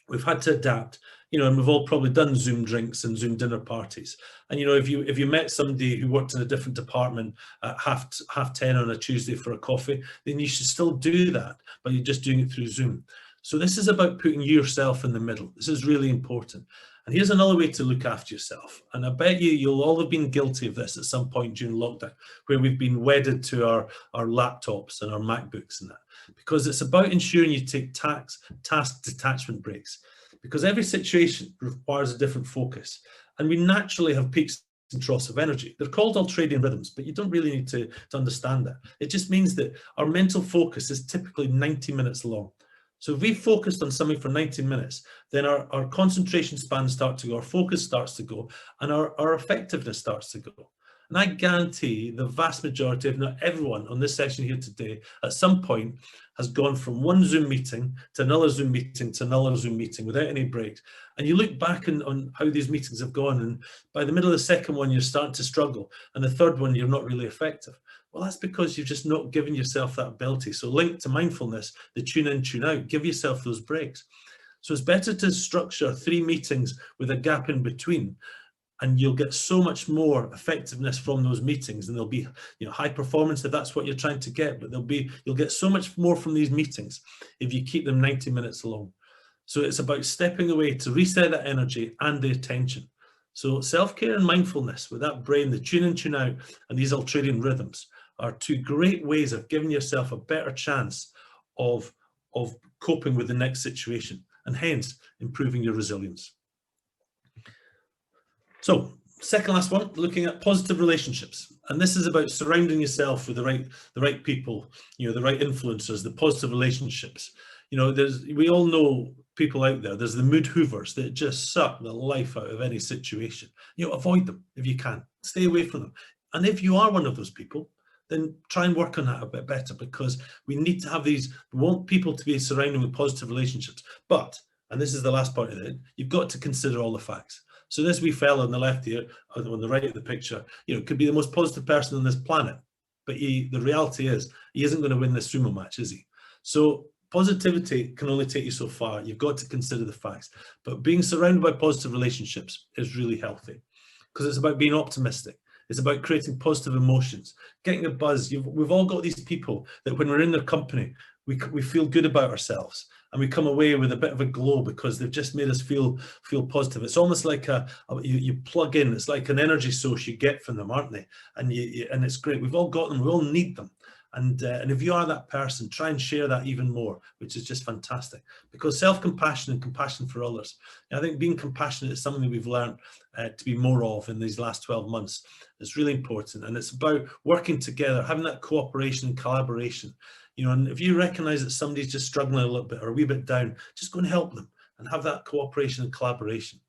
we've had to adapt, and we've all probably done Zoom drinks and Zoom dinner parties. And, if you met somebody who worked in a different department at half 10 on a Tuesday for a coffee, then you should still do that, but you're just doing it through Zoom. So this is about putting yourself in the middle. This is really important. And here's another way to look after yourself. And I bet you'll all have been guilty of this at some point during lockdown, where we've been wedded to our laptops and our MacBooks and that, because it's about ensuring you take task detachment breaks, because every situation requires a different focus. And we naturally have peaks and troughs of energy. They're called ultradian rhythms, but you don't really need to understand that. It just means that our mental focus is typically 90 minutes long. So if we focused on something for 90 minutes, then our concentration spans start to go, our focus starts to go, and our effectiveness starts to go. And I guarantee the vast majority, if not everyone on this session here today, at some point has gone from one Zoom meeting to another Zoom meeting to another Zoom meeting without any breaks. And you look back on how these meetings have gone, and by the middle of the second one, you're starting to struggle. And the third one, you're not really effective. Well, that's because you've just not given yourself that ability. So linked to mindfulness, the tune in, tune out, give yourself those breaks. So it's better to structure 3 meetings with a gap in between, and you'll get so much more effectiveness from those meetings, and there'll be, you know, high performance if that's what you're trying to get, but you'll get so much more from these meetings if you keep them 90 minutes long. So it's about stepping away to reset that energy and the attention. So self-care and mindfulness with that brain, the tune in, tune out, and these ultradian rhythms are two great ways of giving yourself a better chance of coping with the next situation, and hence improving your resilience. So second last one, looking at positive relationships. And this is about surrounding yourself with the right people, you know, the right influencers, the positive relationships. You know, we all know people out there. There's the mood hoovers that just suck the life out of any situation. You know, avoid them if you can. Stay away from them. And if you are one of those people, then try and work on that a bit better, because we need to have we want people to be surrounded with positive relationships. But, and this is the last part of it, you've got to consider all the facts. So this wee fella on the left here, on the right of the picture, you know, could be the most positive person on this planet, but the reality is he isn't going to win this sumo match, is he? So positivity can only take you so far. You've got to consider the facts, but being surrounded by positive relationships is really healthy, because it's about being optimistic. It's about creating positive emotions, getting a buzz. We've all got these people that when we're in their company, we feel good about ourselves, and we come away with a bit of a glow because they've just made us feel positive. It's almost like you plug in. It's like an energy source you get from them, aren't they? And it's great. We've all got them. We all need them. And if you are that person, try and share that even more, which is just fantastic. Because self-compassion and compassion for others, I think being compassionate is something that we've learned to be more of in these last 12 months. It's really important, and it's about working together, having that cooperation and collaboration. You know, and if you recognise that somebody's just struggling a little bit or a wee bit down, just go and help them and have that cooperation and collaboration.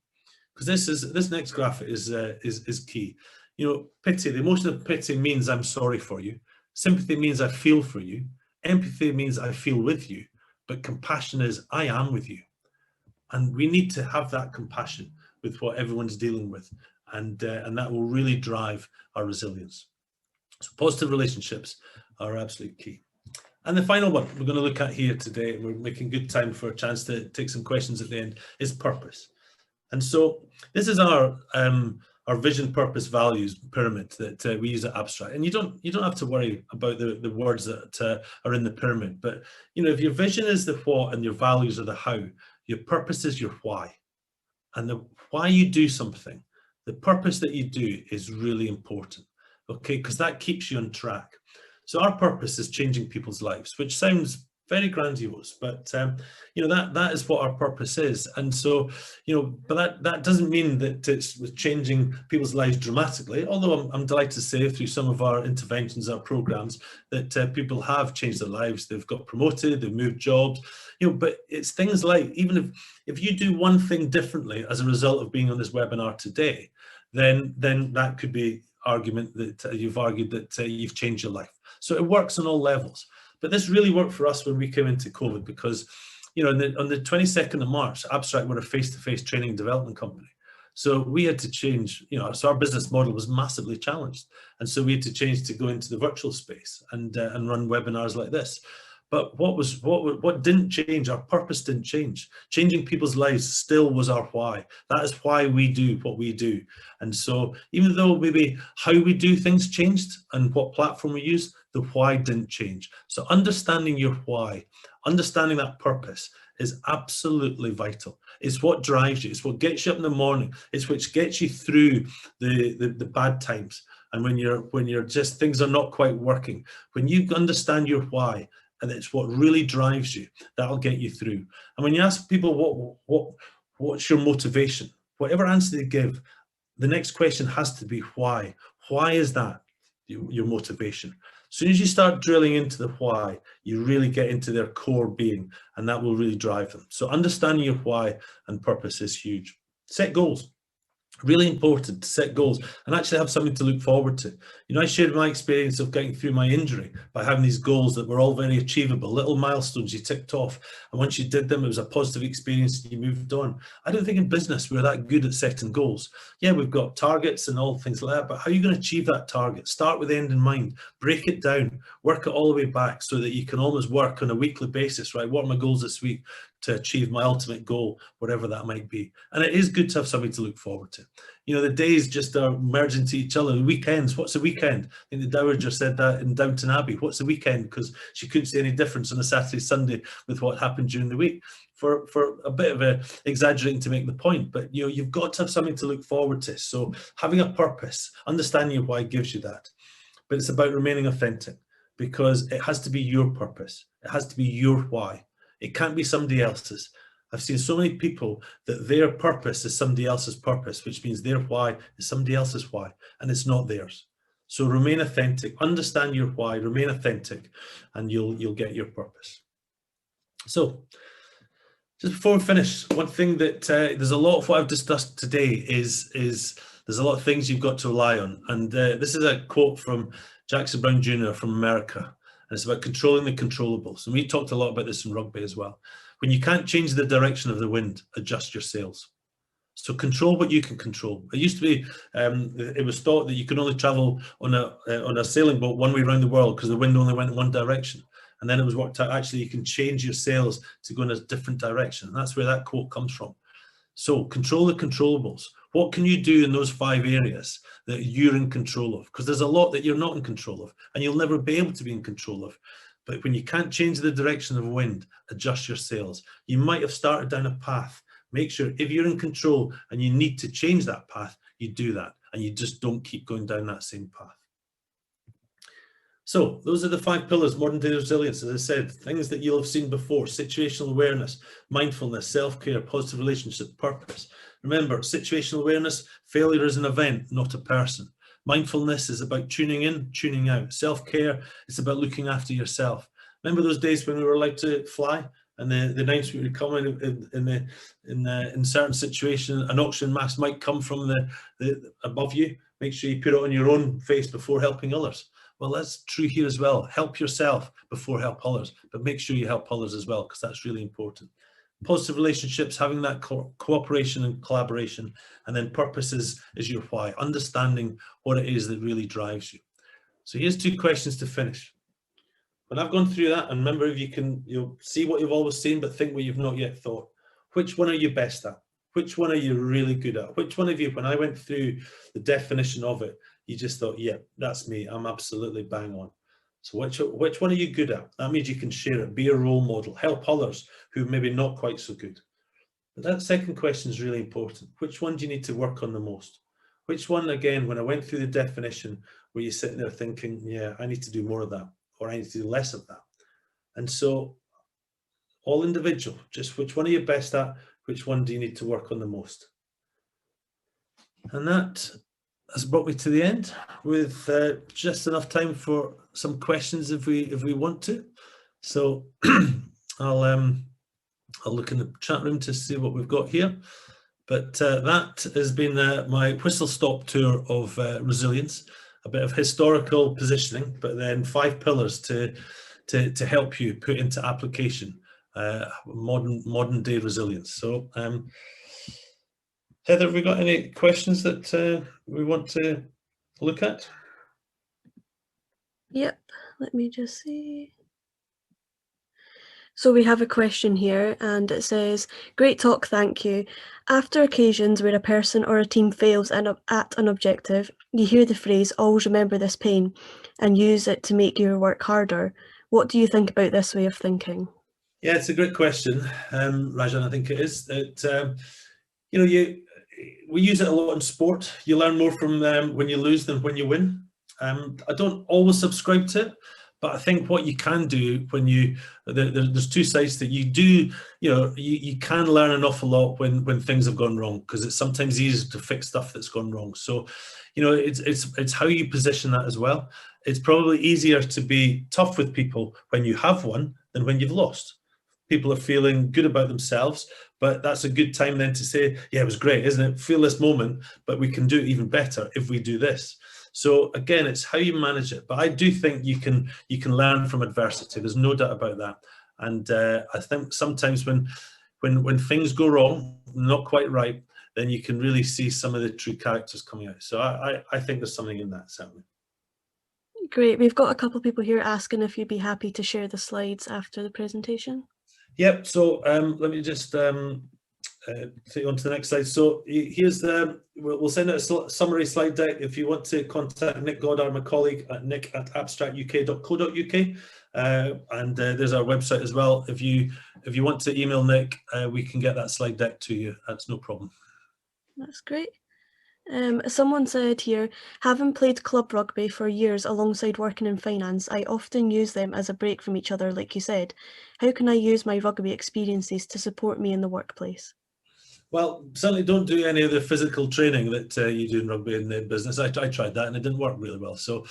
Because this next graphic is key. You know, pity. The emotion of pity means I'm sorry for you. Sympathy means I feel for you. Empathy means I feel with you. But compassion is I am with you. And we need to have that compassion with what everyone's dealing with. And that will really drive our resilience. So positive relationships are absolutely key. And the final one we're going to look at here today, and we're making good time for a chance to take some questions at the end, is purpose. And so this is our vision, purpose, values pyramid that we use at Abstract. And you don't have to worry about the words that are in the pyramid. But you know, if your vision is the what and your values are the how, your purpose is your why. And the why you do something, the purpose that you do is really important. Okay, because that keeps you on track. So our purpose is changing people's lives, which sounds very grandiose, but you know, that is what our purpose is. And so, you know, but that doesn't mean that it's changing people's lives dramatically, although I'm delighted to say through some of our interventions, our programs, that people have changed their lives. They've got promoted, they've moved jobs, you know, but it's things like, even if you do one thing differently as a result of being on this webinar today, then that could be argument that you've argued that you've changed your life. So it works on all levels. But this really worked for us when we came into COVID, because, you know, on the 22nd of March, Abstract were a face-to-face training and development company. So we had to change, you know, so our business model was massively challenged. And so we had to change to go into the virtual space and run webinars like this. But what didn't change, our purpose didn't change. Changing people's lives still was our why. That is why we do what we do. And so even though maybe how we do things changed and what platform we use, the why didn't change. So understanding your why, understanding that purpose is absolutely vital. It's what drives you. It's what gets you up in the morning. It's what gets you through the bad times. And when you're just, things are not quite working. When you understand your why, and it's what really drives you, that'll get you through. And when you ask people what's your motivation, whatever answer they give, the next question has to be why. Why is that your motivation? As soon as you start drilling into the why, you really get into their core being, and that will really drive them. So understanding your why and purpose is huge. Set goals. Really important to set goals and actually have something to look forward to. You know, I shared my experience of getting through my injury by having these goals that were all very achievable, little milestones you ticked off. And once you did them, it was a positive experience and you moved on. I don't think in business we're that good at setting goals. Yeah, we've got targets and all things like that, but how are you going to achieve that target? Start with the end in mind, break it down, work it all the way back so that you can almost work on a weekly basis, right? What are my goals this week? to achieve my ultimate goal, whatever that might be. And it is good to have something to look forward to. You know, the days just are merging into each other. The weekends, what's the weekend? I think the Dowager said that in Downton Abbey. What's the weekend? Because she couldn't see any difference on a Saturday, Sunday with what happened during the week. For a bit of a exaggerating to make the point, but you know, you've got to have something to look forward to. So having a purpose, understanding your why gives you that. But it's about remaining authentic, because it has to be your purpose. It has to be your why. It can't be somebody else's. I've seen so many people that their purpose is somebody else's purpose, which means their why is somebody else's why, and it's not theirs. So remain authentic, understand your why, remain authentic, and you'll get your purpose. So just before we finish, one thing that there's a lot of what I've discussed today is there's a lot of things you've got to rely on. And this is a quote from Jackson Brown Jr. from America. And it's about controlling the controllables. And we talked a lot about this in rugby as well. When you can't change the direction of the wind, adjust your sails. So control what you can control. It used to be, it was thought that you can only travel on a sailing boat one way around the world because the wind only went in one direction. And then it was worked out, actually, you can change your sails to go in a different direction. And that's where that quote comes from. So control the controllables. What can you do in those 5 areas that you're in control of? Because there's a lot that you're not in control of, and you'll never be able to be in control of. But when you can't change the direction of wind, adjust your sails. You might have started down a path. Make sure if you're in control and you need to change that path, you do that, and you just don't keep going down that same path. So those are the 5 pillars, modern day resilience. As I said, things that you'll have seen before: situational awareness, mindfulness, self-care, positive relationship, purpose. Remember, situational awareness, failure is an event, not a person. Mindfulness is about tuning in, tuning out. Self-care, it's about looking after yourself. Remember those days when we were allowed to fly and the announcement would come in certain situations, an oxygen mask might come from the above you. Make sure you put it on your own face before helping others. Well, that's true here as well. Help yourself before help others, but make sure you help others as well, because that's really important. Positive relationships, having that cooperation and collaboration, and then purpose is your why, understanding what it is that really drives you. So here's 2 questions to finish. When I've gone through that, and remember, if you'll see what you've always seen, but think what you've not yet thought. Which one are you best at? Which one are you really good at? Which one of you, when I went through the definition of it, you just thought, yeah, that's me, I'm absolutely bang on. So which one are you good at? That means you can share it, be a role model, help others who maybe not quite so good. But that second question is really important. Which one do you need to work on the most? Which one, again, when I went through the definition, were you sitting there thinking, yeah, I need to do more of that, or I need to do less of that? And so all individual, just which one are you best at? Which one do you need to work on the most? And that has brought me to the end with just enough time for some questions if we want to. So I'll look in the chat room to see what we've got here. But that has been my whistle-stop tour of resilience, a bit of historical positioning, but then 5 pillars to help you put into application modern day resilience. So Heather, have we got any questions that we want to look at? Yep, let me just see. So we have a question here, and it says, great talk, thank you. After occasions where a person or a team fails at an objective, you hear the phrase, always remember this pain, and use it to make your work harder. What do you think about this way of thinking? Yeah, it's a great question, Rajan. I think it is. We use it a lot in sport. You learn more from when you lose than when you win. I don't always subscribe to it, but I think what you can do when there's 2 sides that you do, you can learn an awful lot when things have gone wrong, because it's sometimes easier to fix stuff that's gone wrong. So, it's how you position that as well. It's probably easier to be tough with people when you have won than when you've lost. People are feeling good about themselves, but that's a good time then to say, yeah, it was great, isn't it? Feel this moment, but we can do it even better if we do this. So again, it's how you manage it. But I do think you can learn from adversity. There's no doubt about that. And I think sometimes when things go wrong, not quite right, then you can really see some of the true characters coming out. So I think there's something in that, certainly. Great. We've got a couple of people here asking if you'd be happy to share the slides after the presentation. Yep. So let me just take you on to the next slide. So here's we'll send out a summary slide deck. If you want to contact Nick Goddard, my colleague, at nick@abstractuk.co.uk, and there's our website as well. If you want to email Nick, we can get that slide deck to you. That's no problem. That's great. Someone said here, having played club rugby for years alongside working in finance, I often use them as a break from each other, like you said. How can I use my rugby experiences to support me in the workplace? Well, certainly don't do any of the physical training that you do in rugby in the business. I tried that and it didn't work really well. So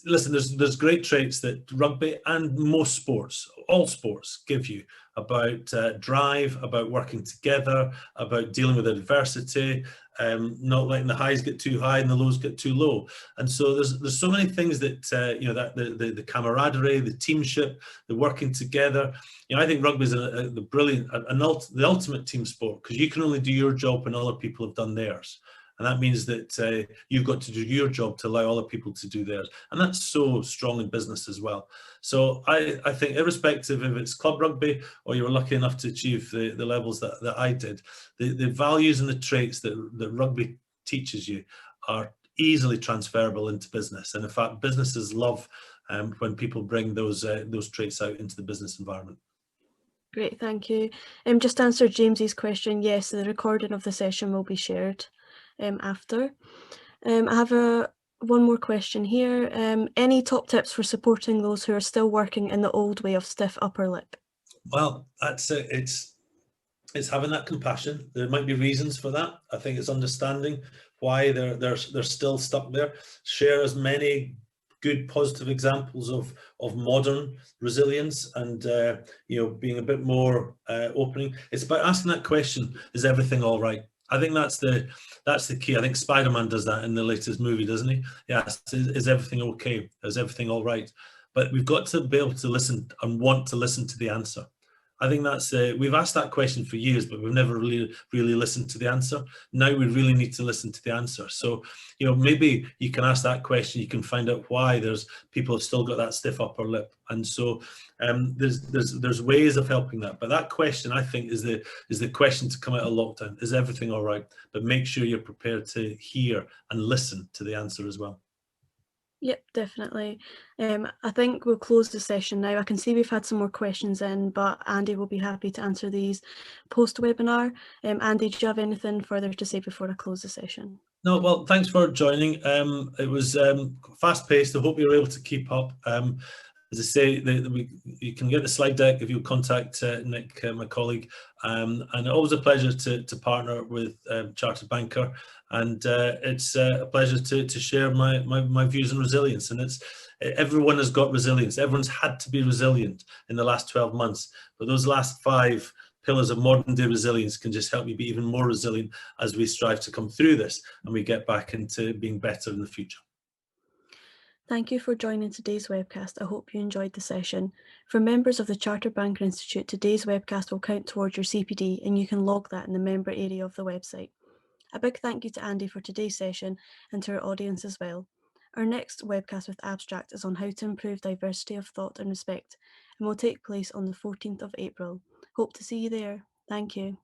listen, there's great traits that rugby and most sports, all sports, give you about drive, about working together, about dealing with adversity, not letting the highs get too high and the lows get too low. And so there's so many things that that the camaraderie, the teamship, the working together. I think rugby is the ultimate team sport, because you can only do your job when other people have done theirs. And that means that you've got to do your job to allow other people to do theirs. And that's so strong in business as well. So I think irrespective if it's club rugby or you were lucky enough to achieve the levels that I did, the values and the traits that rugby teaches you are easily transferable into business. And in fact, businesses love when people bring those traits out into the business environment. Great, thank you. Just to answer James's question, yes, the recording of the session will be shared after. I have one more question here. Any top tips for supporting those who are still working in the old way of stiff upper lip? Well, that's it. It's having that compassion. There might be reasons for that. I think it's understanding why they're still stuck there. Share as many good positive examples of modern resilience and being a bit more opening. It's about asking that question: is everything all right? I think that's the key. I think Spider-Man does that in the latest movie, doesn't he? Yes. Is everything okay? Is everything all right? But we've got to be able to listen and want to listen to the answer. I think that's we've asked that question for years, but we've never really listened to the answer. Now we really need to listen to the answer. So, maybe you can ask that question. You can find out why there's people have still got that stiff upper lip, and so there's ways of helping that. But that question, I think, is the question to come out of lockdown. Is everything all right? But make sure you're prepared to hear and listen to the answer as well. Yep, definitely. I think we'll close the session now. I can see we've had some more questions in, but Andy will be happy to answer these post-webinar. Andy, do you have anything further to say before I close the session? No, well, thanks for joining. It was fast-paced. I hope you were able to keep up. As I say, you can get the slide deck if you contact Nick, my colleague, and always a pleasure to partner with Chartered Banker, and it's a pleasure to share my views on resilience. And everyone has got resilience. Everyone's had to be resilient in the last 12 months, but those last 5 pillars of modern day resilience can just help you be even more resilient as we strive to come through this and we get back into being better in the future. Thank you for joining today's webcast. I hope you enjoyed the session. For members of the Chartered Banker Institute, today's webcast will count towards your CPD, and you can log that in the member area of the website. A big thank you to Andy for today's session and to our audience as well. Our next webcast with Abstract is on how to improve diversity of thought and respect, and will take place on the 14th of April. Hope to see you there. Thank you.